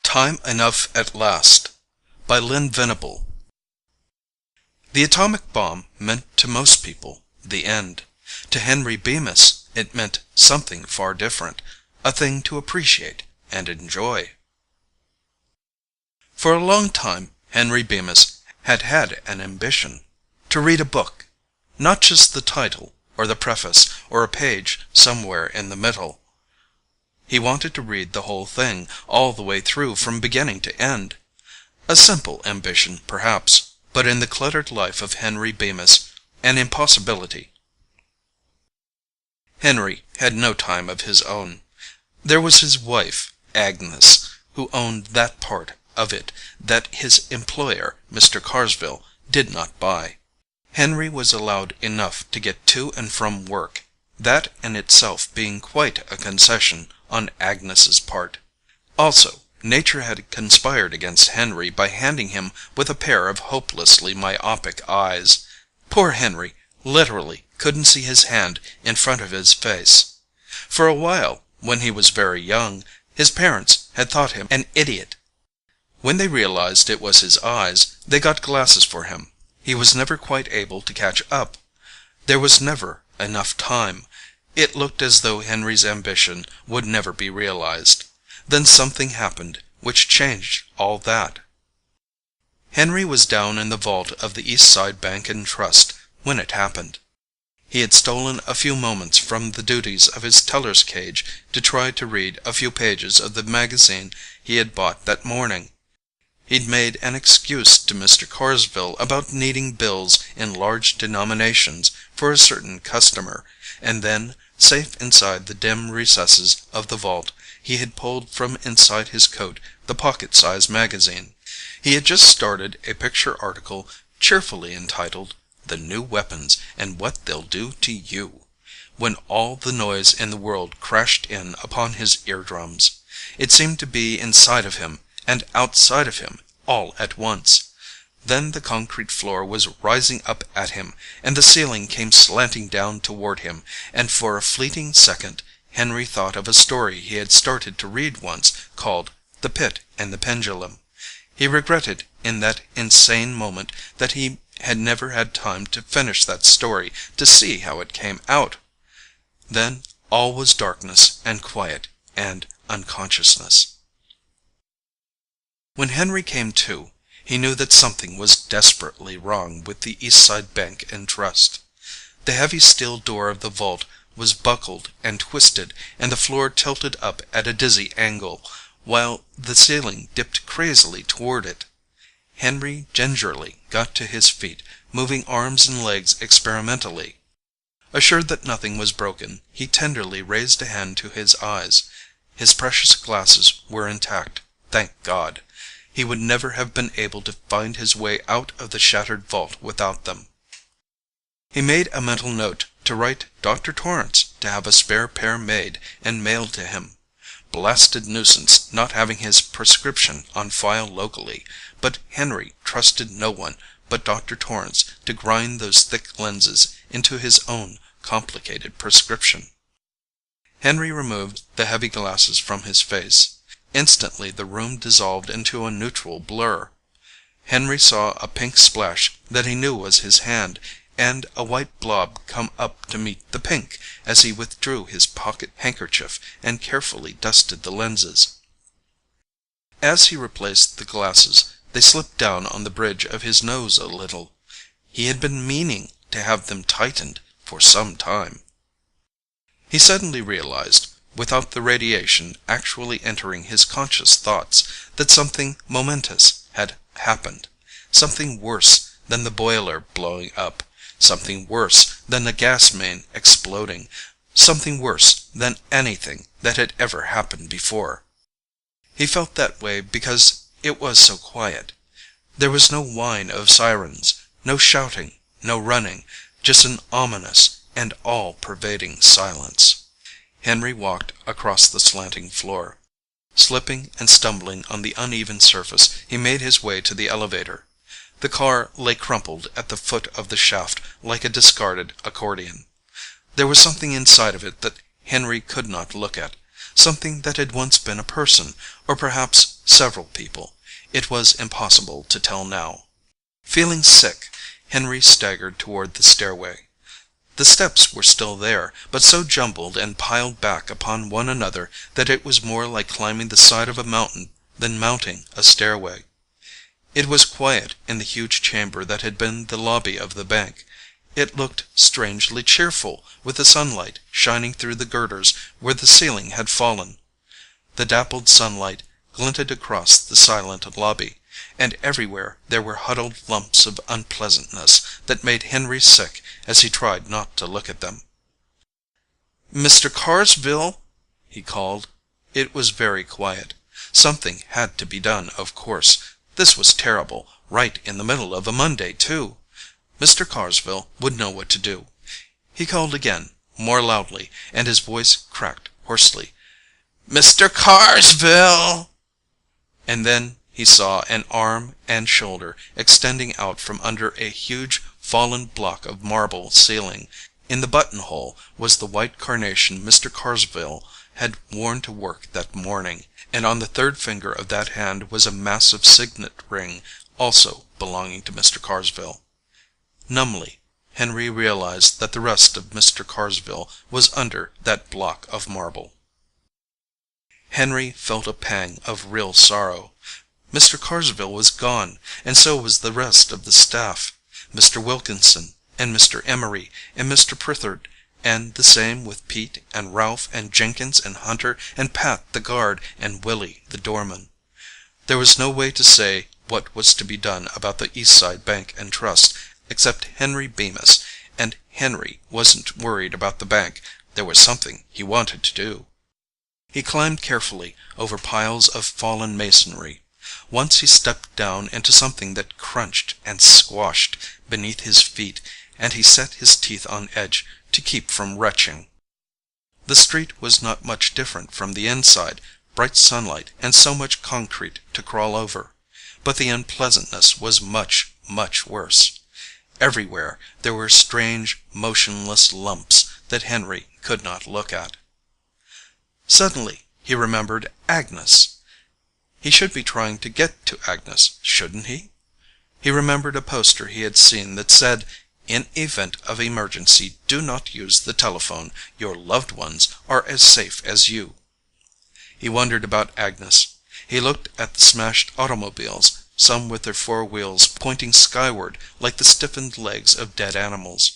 Time Enough at Last by Venable. The atomic bomb meant to most people the end. To Henry Bemis it meant something far different, a thing to appreciate and enjoy. For a long time Henry Bemis had had an ambition: to read a book, not just the title or the preface or a page somewhere in the middle. He wanted to read the whole thing, all the way through from beginning to end. A simple ambition, perhaps, but in the cluttered life of Henry Bemis, an impossibility. Henry had no time of his own. There was his wife, Agnes, who owned that part of it that his employer, Mr. Carsville, did not buy. Henry was allowed enough to get to and from work, that in itself being quite a concession on Agnes's part. Also, nature had conspired against Henry by handing him with a pair of hopelessly myopic eyes. Poor Henry literally couldn't see his hand in front of his face. For a while, when he was very young, his parents had thought him an idiot. When they realized it was his eyes, they got glasses for him. He was never quite able to catch up. There was never enough time. It looked as though Henry's ambition would never be realized. Then something happened which changed all that. Henry was down in the vault of the East Side Bank and Trust when it happened. He had stolen a few moments from the duties of his teller's cage to try to read a few pages of the magazine he had bought that morning. He'd made an excuse to Mr. Carsville about needing bills in large denominations for a certain customer, and then, safe inside the dim recesses of the vault, he had pulled from inside his coat the pocket-sized magazine. He had just started a picture article cheerfully entitled "The New Weapons and What They'll Do to You," when all the noise in the world crashed in upon his eardrums. It seemed to be inside of him and outside of him all at once. Then the concrete floor was rising up at him, and the ceiling came slanting down toward him, and for a fleeting second Henry thought of a story he had started to read once, called "The Pit and the Pendulum." He regretted in that insane moment that he had never had time to finish that story to see how it came out. Then all was darkness and quiet and unconsciousness. When Henry came to, he knew that something was desperately wrong with the East Side Bank and Trust. The heavy steel door of the vault was buckled and twisted, and the floor tilted up at a dizzy angle, while the ceiling dipped crazily toward it. Henry gingerly got to his feet, moving arms and legs experimentally. Assured that nothing was broken, he tenderly raised a hand to his eyes. His precious glasses were intact, thank God. He would never have been able to find his way out of the shattered vault without them. He made a mental note to write Dr. Torrance to have a spare pair made and mailed to him. Blasted nuisance not having his prescription on file locally, but Henry trusted no one but Dr. Torrance to grind those thick lenses into his own complicated prescription. Henry removed the heavy glasses from his face. Instantly the room dissolved into a neutral blur. Henry saw a pink splash that he knew was his hand, and a white blob come up to meet the pink as he withdrew his pocket handkerchief and carefully dusted the lenses. As he replaced the glasses, they slipped down on the bridge of his nose a little. He had been meaning to have them tightened for some time. He suddenly realized, without the radiation actually entering his conscious thoughts, that something momentous had happened, something worse than the boiler blowing up, something worse than the gas main exploding, something worse than anything that had ever happened before. He felt that way because it was so quiet. There was no whine of sirens, no shouting, no running, just an ominous and all-pervading silence. Henry walked across the slanting floor. Slipping and stumbling on the uneven surface, he made his way to the elevator. The car lay crumpled at the foot of the shaft like a discarded accordion. There was something inside of it that Henry could not look at, something that had once been a person, or perhaps Several people. It was impossible to tell now. Feeling sick, Henry staggered toward the stairway. The steps were still there, but so jumbled and piled back upon one another that it was more like climbing the side of a mountain than mounting a stairway. It was quiet in the huge chamber that had been the lobby of the bank. It looked strangely cheerful, with the sunlight shining through the girders where the ceiling had fallen. The dappled sunlight glinted across the silent lobby, and everywhere there were huddled lumps of unpleasantness that made Henry sick as he tried not to look at them. "Mr. Carsville," he called. It was very quiet. Something had to be done, of course. This was terrible, right in the middle of a Monday, too. Mr. Carsville would know what to do. He called again, more loudly, and his voice cracked hoarsely. "Mr. Carsville!" And then he saw an arm and shoulder extending out from under a huge fallen block of marble ceiling. In the buttonhole was the white carnation Mr. Carsville had worn to work that morning, and on the third finger of that hand was a massive signet ring, also belonging to Mr. Carsville. Numbly, Henry realized that the rest of Mr. Carsville was under that block of marble. Henry felt a pang of real sorrow. Mr. Carsville was gone, and so was the rest of the staff. Mr. Wilkinson, and Mr. Emery, and Mr. Prithard, and the same with Pete, and Ralph, and Jenkins, and Hunter, and Pat the guard, and Willie the doorman. There was no way to say what was to be done about the East Side Bank and Trust, except Henry Bemis, and Henry wasn't worried about the bank. There was something he wanted to do. He climbed carefully over piles of fallen masonry. Once he stepped down into something that crunched and squashed beneath his feet, and he set his teeth on edge to keep from retching. The street was not much different from the inside, bright sunlight and so much concrete to crawl over. But the unpleasantness was much, much worse. Everywhere there were strange, motionless lumps that Henry could not look at. Suddenly he remembered Agnes. He should be trying to get to Agnes, shouldn't he? He remembered a poster he had seen that said, "In event of emergency, do not use the telephone. Your loved ones are as safe as you." He wondered about Agnes. He looked at the smashed automobiles, some with their four wheels pointing skyward like the stiffened legs of dead animals.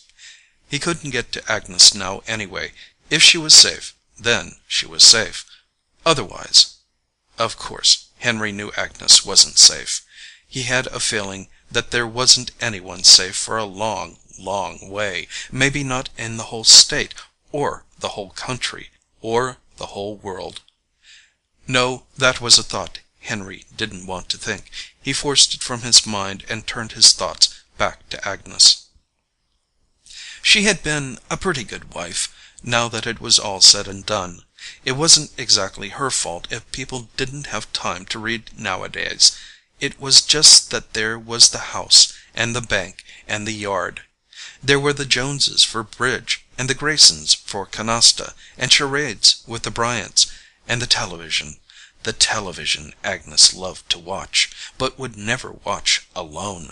He couldn't get to Agnes now anyway. If she was safe, then she was safe. Otherwise... Of course, Henry knew Agnes wasn't safe. He had a feeling that there wasn't anyone safe for a long, long way, maybe not in the whole state, or the whole country, or the whole world. No, that was a thought Henry didn't want to think. He forced it from his mind and turned his thoughts back to Agnes. She had been a pretty good wife, now that it was all said and done. It wasn't exactly her fault if people didn't have time to read nowadays. It was just that there was the house, and the bank, and the yard. There were the Joneses for bridge, and the Graysons for canasta, and charades with the Bryants, and the television. The television Agnes loved to watch, but would never watch alone.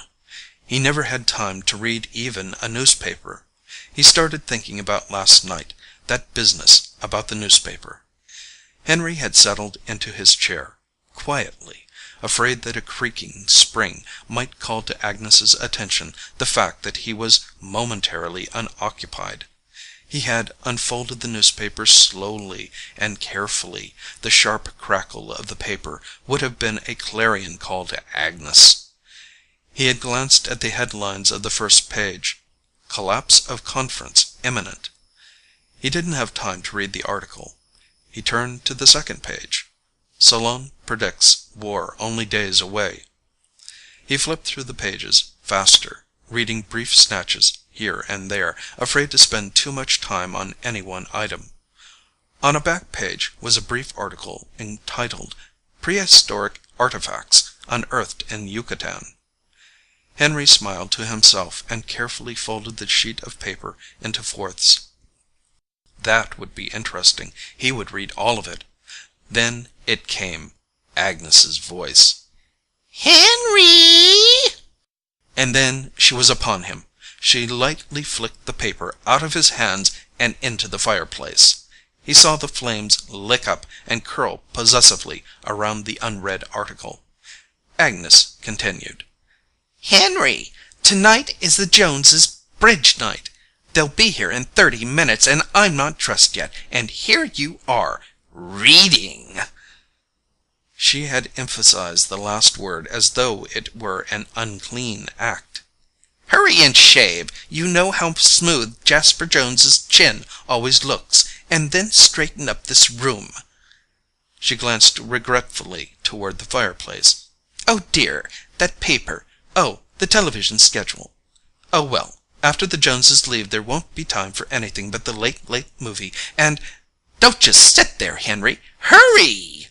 He never had time to read even a newspaper. He started thinking about last night, that business about the newspaper. Henry had settled into his chair, quietly, afraid that a creaking spring might call to Agnes's attention the fact that he was momentarily unoccupied. He had unfolded the newspaper slowly and carefully. The sharp crackle of the paper would have been a clarion call to Agnes. He had glanced at the headlines of the first page. "Collapse of Conference Imminent." He didn't have time to read the article. He turned to the second page. "Solon predicts war only days away." He flipped through the pages faster, reading brief snatches here and there, afraid to spend too much time on any one item. On a back page was a brief article entitled "Prehistoric Artifacts Unearthed in Yucatan." Henry smiled to himself and carefully folded the sheet of paper into fourths. That would be interesting. He would read all of it. Then it came. Agnes's voice. "Henry!" And then she was upon him. She lightly flicked the paper out of his hands and into the fireplace. He saw the flames lick up and curl possessively around the unread article. Agnes continued. "Henry, tonight is the Joneses' bridge night. They'll be here in 30 minutes, and I'm not dressed yet, and here you are, reading." She had emphasized the last word as though it were an unclean act. "Hurry and shave. You know how smooth Jasper Jones's chin always looks, and then straighten up this room." She glanced regretfully toward the fireplace. "Oh dear, that paper. Oh, the television schedule. Oh well, after the Joneses leave there won't be time for anything but the late, late movie, and don't just sit there, Henry. Hurry!"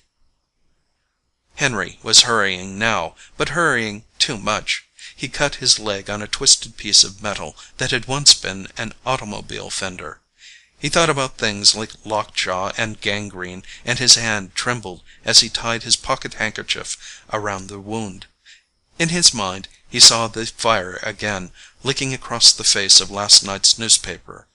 Henry was hurrying now, but hurrying too much. He cut his leg on a twisted piece of metal that had once been an automobile fender. He thought about things like lockjaw and gangrene, and his hand trembled as he tied his pocket handkerchief around the wound. In his mind he saw the fire again, licking across the face of last night's newspaper.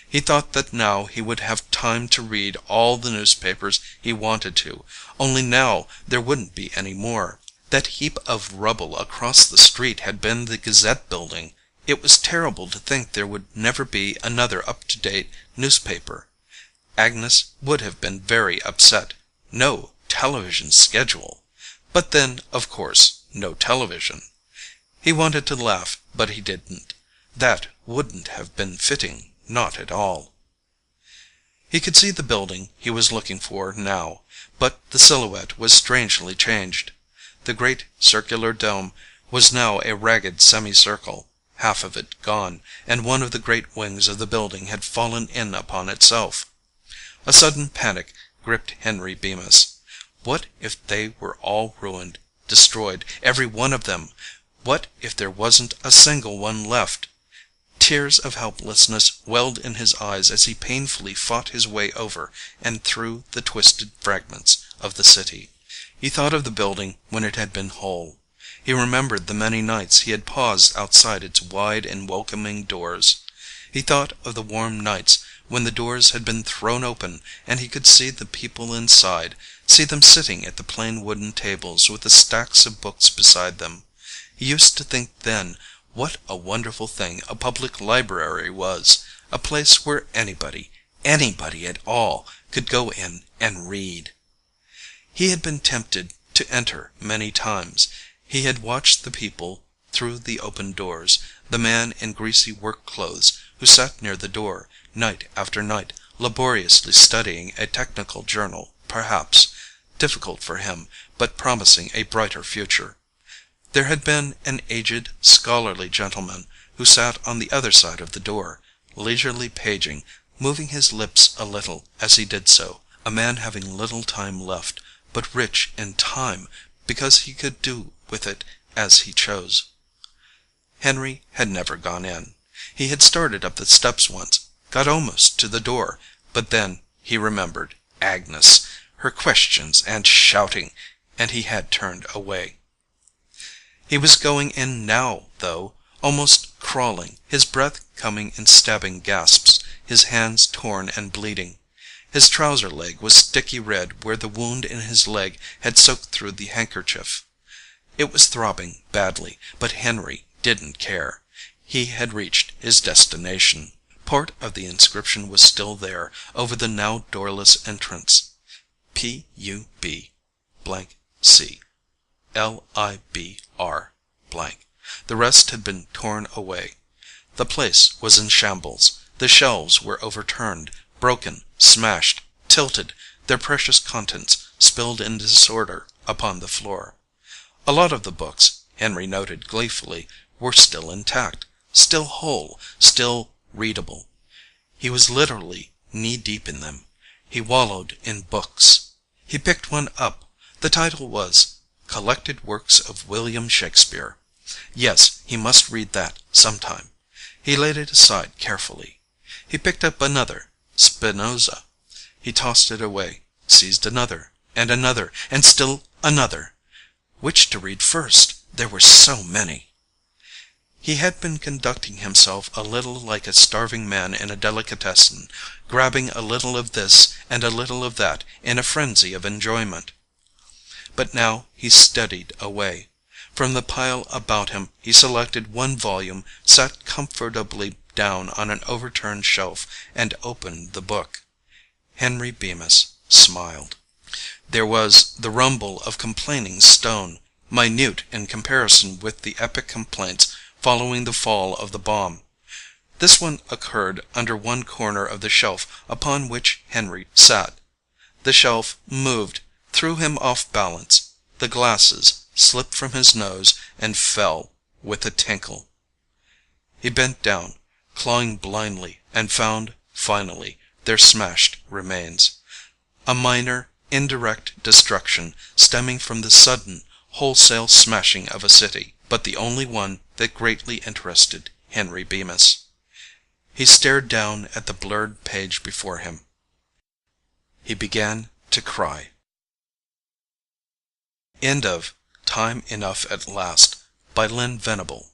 He thought that now he would have time to read all the newspapers he wanted to, only now there wouldn't be any more. That heap of rubble across the street had been the Gazette building. It was terrible to think there would never be another up-to-date newspaper. Agnes would have been very upset. No television schedule. But then, of course, no television. He wanted to laugh, but he didn't. That wouldn't have been fitting, not at all. He could see the building he was looking for now, but the silhouette was strangely changed. The great circular dome was now a ragged semicircle, half of it gone, and one of the great wings of the building had fallen in upon itself. A sudden panic gripped Henry Bemis. What if they were all ruined, destroyed, every one of them? What if there wasn't a single one left? Tears of helplessness welled in his eyes as he painfully fought his way over and through the twisted fragments of the city. He thought of the building when it had been whole. He remembered the many nights he had paused outside its wide and welcoming doors. He thought of the warm nights when the doors had been thrown open and he could see the people inside, see them sitting at the plain wooden tables with the stacks of books beside them. He used to think then what a wonderful thing a public library was, a place where anybody at all, could go in and read. He had been tempted to enter many times. He had watched the people through the open doors, the man in greasy work clothes who sat near the door, night after night, laboriously studying a technical journal, perhaps, difficult for him, but promising a brighter future. There had been an aged, scholarly gentleman who sat on the other side of the door, leisurely paging, moving his lips a little as he did so, a man having little time left, but rich in time because he could do with it as he chose. Henry had never gone in. He had started up the steps once, got almost to the door, but then he remembered Agnes, her questions and shouting, and he had turned away. He was going in now, though, almost crawling, his breath coming in stabbing gasps, his hands torn and bleeding. His trouser leg was sticky red where the wound in his leg had soaked through the handkerchief. It was throbbing badly, but Henry didn't care. He had reached his destination. Part of the inscription was still there, over the now doorless entrance. P.U.B. C. L.I.B.R. The rest had been torn away. The place was in shambles. The shelves were overturned, broken, smashed, tilted, their precious contents spilled in disorder upon the floor. A lot of the books, Henry noted gleefully, were still intact, still whole, still readable. He was literally knee-deep in them. He wallowed in books. He picked one up. The title was Collected Works of William Shakespeare. Yes, he must read that sometime. He laid it aside carefully. He picked up another, Spinoza. He tossed it away, seized another, and another, and still another. Which to read first? There were so many. He had been conducting himself a little like a starving man in a delicatessen, grabbing a little of this and a little of that in a frenzy of enjoyment. But now he steadied away. From the pile about him he selected one volume, sat comfortably down on an overturned shelf, and opened the book. Henry Bemis smiled. There was the rumble of complaining stone, minute in comparison with the epic complaints following the fall of the bomb. This one occurred under one corner of the shelf upon which Henry sat. The shelf moved, threw him off balance. The glasses slipped from his nose and fell with a tinkle. He bent down, clawing blindly, and found, finally, their smashed remains. A minor, indirect destruction stemming from the sudden, wholesale smashing of a city, but the only one that greatly interested Henry Bemis. He stared down at the blurred page before him. He began to cry. End of Time Enough at Last by Venable.